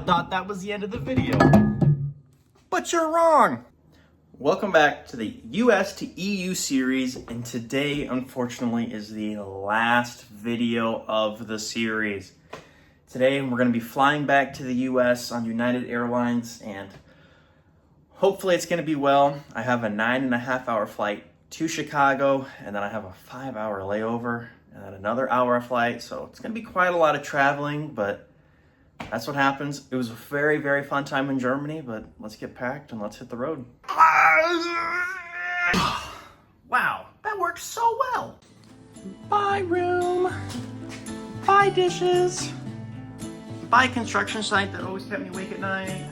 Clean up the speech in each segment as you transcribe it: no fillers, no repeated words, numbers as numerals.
thought that was the end of the video. But you're wrong! Welcome back to the US to EU series, and today, unfortunately, is the last video of the series. Today, we're going to be flying back to the US on United Airlines, and hopefully it's going to be well. I have a 9.5-hour flight to Chicago, and then I have a 5-hour layover, and then another hour flight, so it's going to be quite a lot of traveling, but that's what happens. It was a very, very fun time in Germany, but let's get packed and let's hit the road. Wow, that worked so well. Bye room, bye dishes, bye construction site that always kept me awake at night.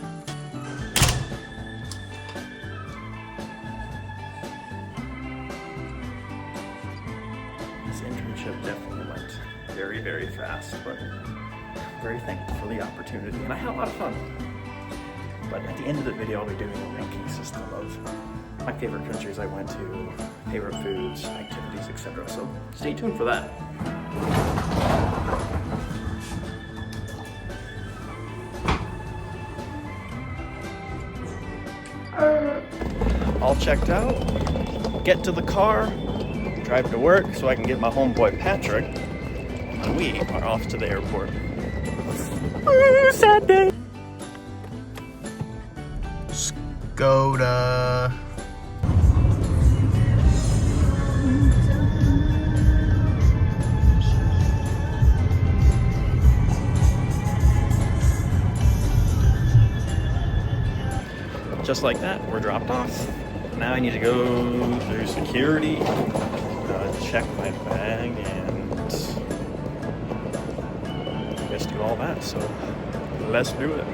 This internship definitely went very, very fast, but I'm very thankful for the opportunity, and I had a lot of fun. But at the end of the video, I'll be doing a ranking system of my favorite countries I went to, favorite foods, activities, etc. So stay tuned for that. All checked out. Get to the car, drive to work so I can get my homeboy Patrick. And we are off to the airport. Ooh, sad day. Skoda. Just like that, we're dropped off. Now I need to go through security, check my bag, and I guess do all that. So let's do it.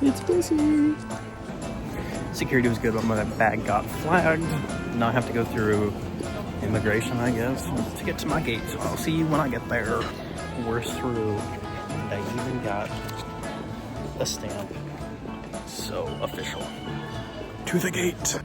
It's busy. Security was good, but my bag got flagged. Now I have to go through immigration, I guess, to get to my gate. So I'll see you when I get there. We're through. And I even got a stamp. So official. To the gate.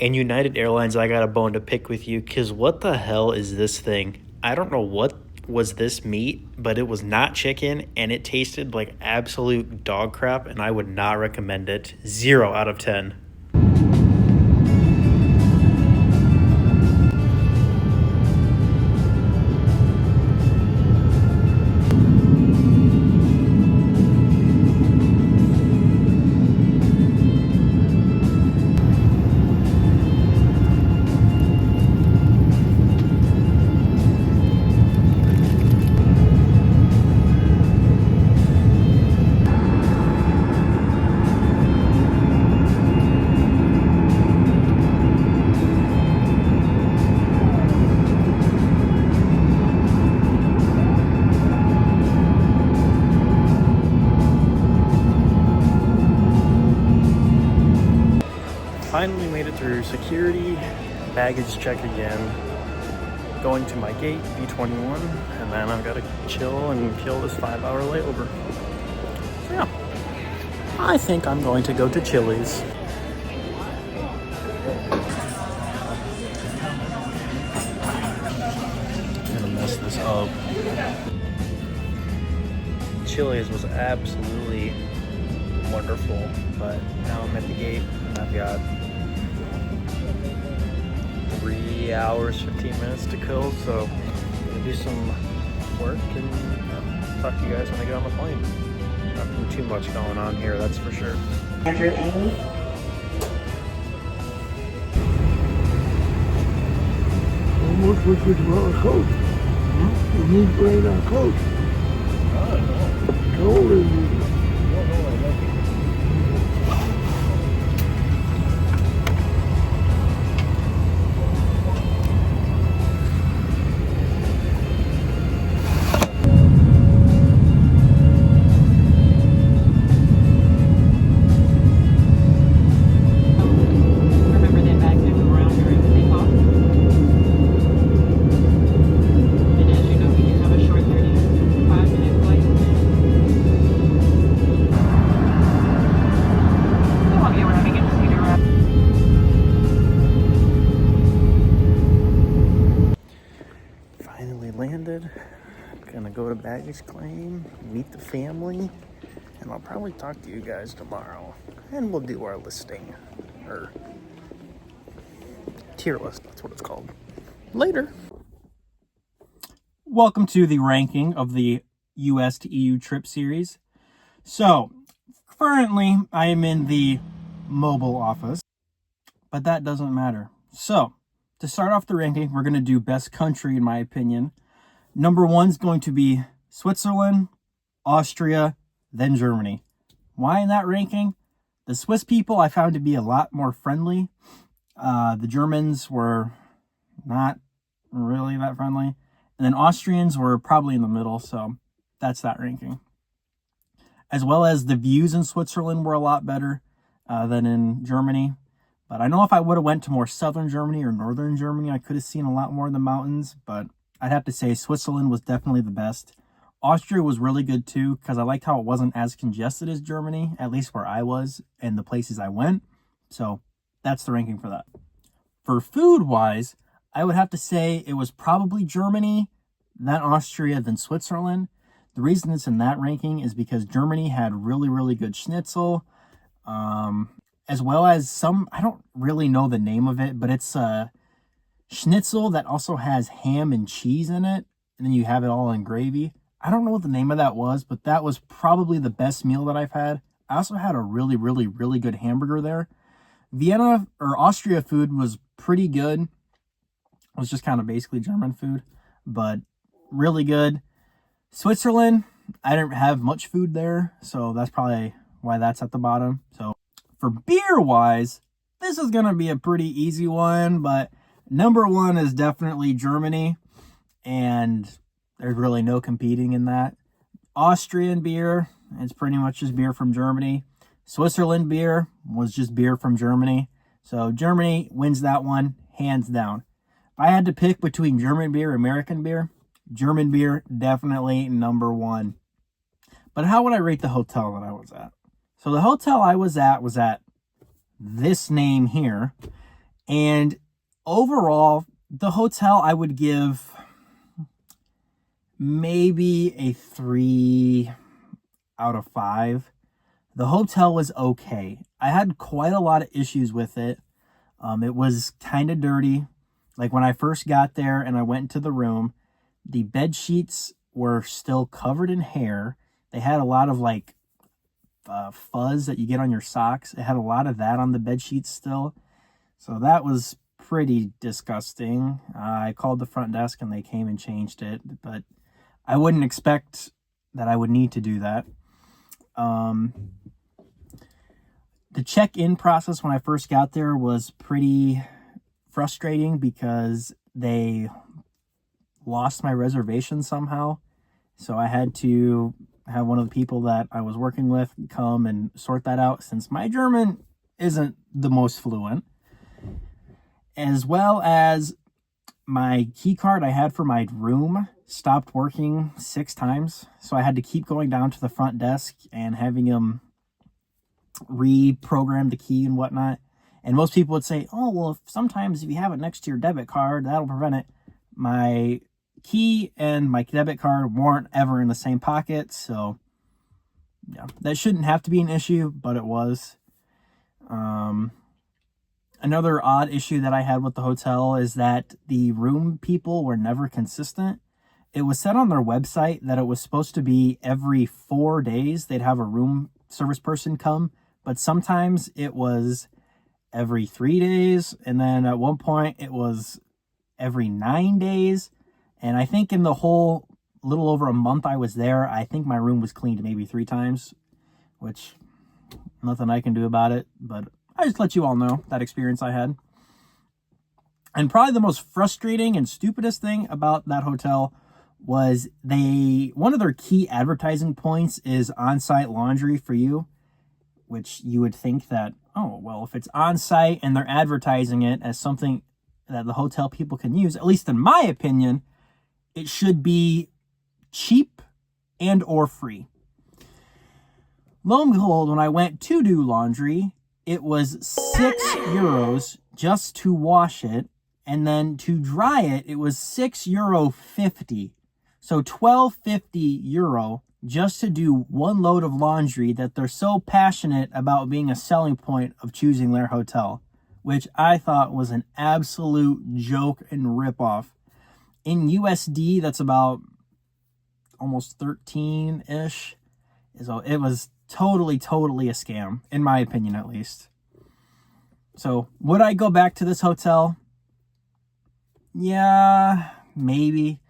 And United Airlines, I got a bone to pick with you, because what the hell is this thing? I don't know what was this meat, but it was not chicken, and it tasted like absolute dog crap, and I would not recommend it. 0 out of 10. Finally made it through security, baggage check again, going to my gate, B21, and then I've got to chill and kill this 5-hour layover. So yeah, I think I'm going to go to Chili's. I'm gonna mess this up. Chili's was absolutely wonderful, but now I'm at the gate and I've got 3 hours, 15 minutes to kill, so I'm gonna do some work and talk to you guys when I get on the plane. Nothing too much going on here, that's for sure. Andrew Amy. Almost wish we'd brought a coat. We need to bring our coat. Cold is Finally landed. Gonna go to baggage claim, meet the family, and I'll probably talk to you guys tomorrow. And we'll do our listing, or tier list, that's what it's called. Later. Welcome to the ranking of the US to EU trip series. So, currently I am in the mobile office, but that doesn't matter. So, to start off the ranking, we're going to do best country in my opinion. Number 1 is going to be Switzerland, Austria, then Germany. Why in that ranking? The Swiss people I found to be a lot more friendly. The Germans were not really that friendly. And then Austrians were probably in the middle, so that's that ranking. As well as the views in Switzerland were a lot better than in Germany. But I know if I would have went to more southern Germany or northern Germany, I could have seen a lot more of the mountains. But I'd have to say Switzerland was definitely the best. Austria was really good too, because I liked how it wasn't as congested as Germany, at least where I was and the places I went. So that's the ranking for that. For food-wise, I would have to say it was probably Germany, then Austria, then Switzerland. The reason it's in that ranking is because Germany had really, really good schnitzel, as well as some, I don't really know the name of it, but it's a schnitzel that also has ham and cheese in it, and then you have it all in gravy. I don't know what the name of that was, but that was probably the best meal that I've had. I also had a really, really, really good hamburger there. Vienna or Austria food was pretty good. It was just kind of basically German food, but really good. Switzerland, I didn't have much food there, so that's probably why that's at the bottom. So for beer-wise, this is going to be a pretty easy one, but number 1 is definitely Germany, and there's really no competing in that. Austrian beer, it's pretty much just beer from Germany. Switzerland beer was just beer from Germany. So Germany wins that one, hands down. If I had to pick between German beer and American beer definitely number 1. But how would I rate the hotel that I was at? So the hotel I was at this name here. And overall, the hotel I would give maybe a 3 out of 5. The hotel was okay. I had quite a lot of issues with it. It was kind of dirty. Like when I first got there and I went into the room, the bed sheets were still covered in hair. They had a lot of like fuzz that you get on your socks. It had a lot of that on the bed sheets still. So that was pretty disgusting. I called the front desk and they came and changed it, but I wouldn't expect that I would need to do that. The check-in process when I first got there was pretty frustrating because they lost my reservation somehow. So I had to have one of the people that I was working with come and sort that out since my German isn't the most fluent. As well as my key card I had for my room stopped working 6 times. So I had to keep going down to the front desk and having them reprogram the key and whatnot. And most people would say, oh, well, sometimes if you have it next to your debit card, that'll prevent it. My key and my debit card weren't ever in the same pocket. So yeah, that shouldn't have to be an issue, but it was. Another odd issue that I had with the hotel is that the room people were never consistent. It was said on their website that it was supposed to be every 4 days they'd have a room service person come, but sometimes it was every 3 days, and then at one point it was every 9 days. And I think in the whole little over a month I was there, I think my room was cleaned maybe 3 times, which nothing I can do about it, but I just let you all know that experience I had. And probably the most frustrating and stupidest thing about that hotel was one of their key advertising points is on-site laundry for you, which you would think that, oh, well, if it's on-site and they're advertising it as something that the hotel people can use, at least in my opinion, it should be cheap and or free. Lo and behold, when I went to do laundry, it was €6 just to wash it, And then to dry it, it was €6.50. So €12.50 just to do one load of laundry that they're so passionate about being a selling point of choosing their hotel, which I thought was an absolute joke and ripoff. In USD, that's about almost 13-ish. So it was totally a scam, in my opinion at least. So would I go back to this hotel? Yeah, maybe.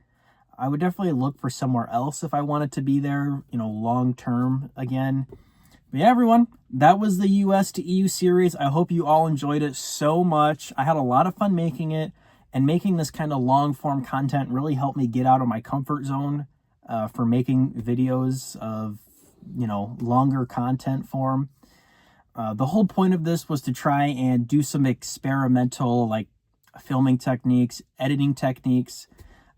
I would definitely look for somewhere else if I wanted to be there, long term again. But yeah, everyone, that was the US to EU series. I hope you all enjoyed it so much. I had a lot of fun making it, and making this kind of long form content really helped me get out of my comfort zone for making videos of, longer content form. The whole point of this was to try and do some experimental, filming techniques, editing techniques.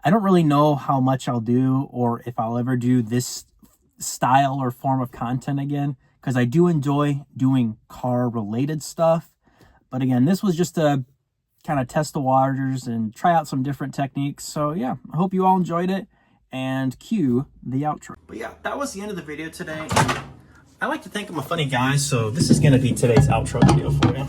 I don't really know how much I'll do or if I'll ever do this style or form of content again, because I do enjoy doing car related stuff. But again, this was just to kind of test the waters and try out some different techniques. So yeah, I hope you all enjoyed it, and cue the outro. But yeah, that was the end of the video today. I like to think I'm a funny guy, so this is going to be today's outro video for you.